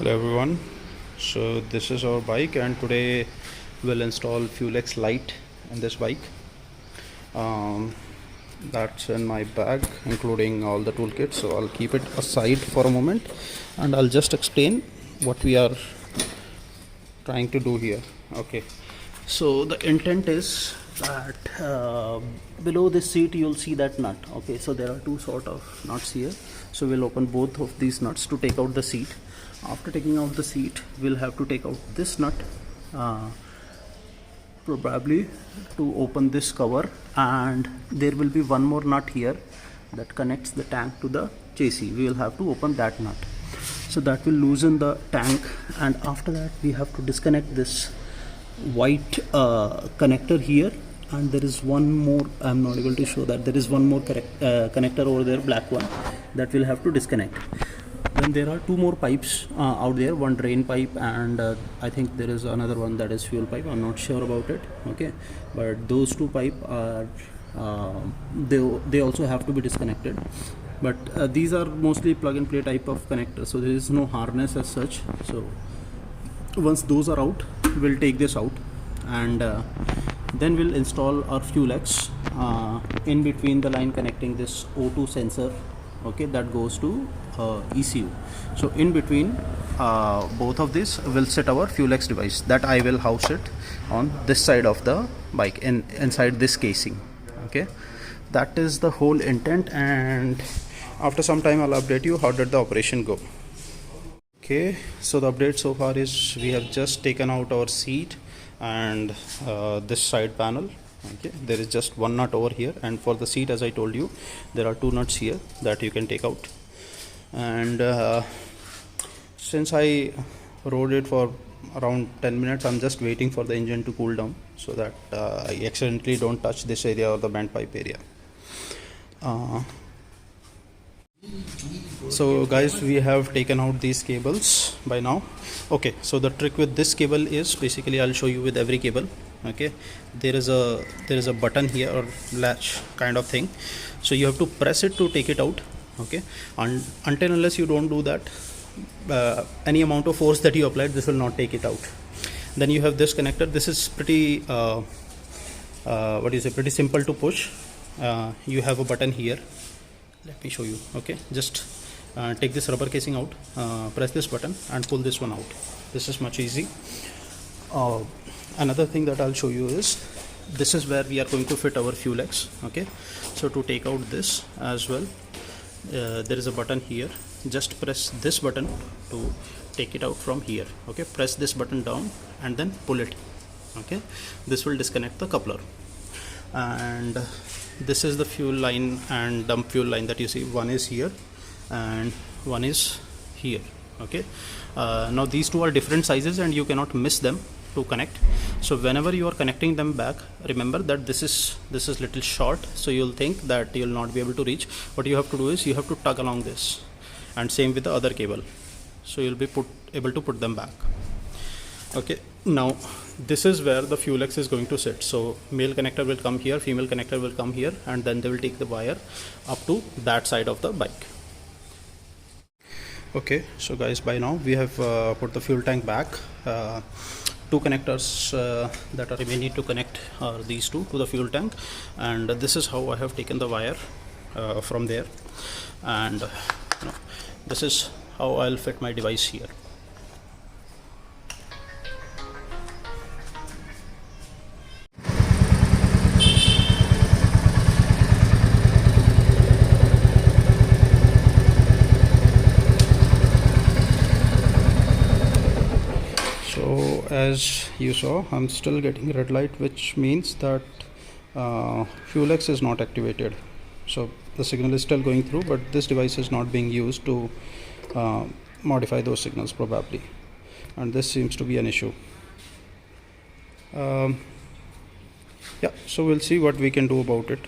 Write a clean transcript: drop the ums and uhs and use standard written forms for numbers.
Hello everyone, so this is our bike and today we'll install FuelX Lite in this bike. That's in my bag including all the toolkit, so I'll keep it aside for a moment and I'll just explain what we are trying to do here. Okay, so the intent is that below this seat you'll see that nut. Okay, so there are two sort of nuts here, so we'll open both of these nuts to take out the seat. After taking out the seat, we'll have to take out this nut probably to open this cover, and there will be one more nut here that connects the tank to the chassis. We will have to open that nut, so that will loosen the tank, and after that we have to disconnect this white connector here, and there is one more. I'm not able to show that. There is one more connector over there, black one, that we'll have to disconnect. Then there are two more pipes out there, one drain pipe and I think there is another one that is fuel pipe. I'm not sure about it. Okay, but those two pipe are they also have to be disconnected, but these are mostly plug and play type of connectors, so there is no harness as such. So once those are out, we'll take this out and then we'll install our FuelX in between the line connecting this O2 sensor, okay, that goes to ECU. So in between both of these will sit our FuelX device that I will house it on this side of the bike inside this casing. Okay, that is the whole intent, and after some time I'll update you how did the operation go. Okay, so the update so far is we have just taken out our seat and this side panel. Okay, there is just one nut over here, and for the seat, as I told you, there are two nuts here that you can take out. And since I rode it for around 10 minutes, I'm just waiting for the engine to cool down so that I accidentally don't touch this area or the bent pipe area. So guys, we have taken out these cables by now. Okay, so the trick with this cable is basically I'll show you with every cable. Okay, there is a button here or latch kind of thing, so you have to press it to take it out. Okay, and until unless you don't do that, any amount of force that you applied, this will not take it out. Then you have this connector. This is pretty pretty simple to push. You have a button here. Let me show you. Okay, just take this rubber casing out, press this button and pull this one out. This is much easy. Another thing that I'll show you is this is where we are going to fit our FuelX. Okay, so to take out this as well, there is a button here. Just press this button to take it out from here. Okay, press this button down and then pull it. Okay, this will disconnect the coupler, and this is the fuel line and dump fuel line that you see. One is here and one is here. Okay, now these two are different sizes and you cannot miss them to connect. So whenever you are connecting them back, remember that this is little short, so you'll think that you'll not be able to reach. What you have to do is you have to tug along this, and same with the other cable, so you'll be able to put them back. Okay, now this is where the FuelX is going to sit. So male connector will come here, female connector will come here, and then they will take the wire up to that side of the bike. Okay, so guys, by now we have put the fuel tank back. Two connectors that are remaining to connect are these two to the fuel tank, and this is how I have taken the wire from there, and this is how I'll fit my device here. So as you saw, I'm still getting red light, which means that FuelX is not activated. So the signal is still going through, but this device is not being used to modify those signals probably, and this seems to be an issue. Yeah, so we'll see what we can do about it.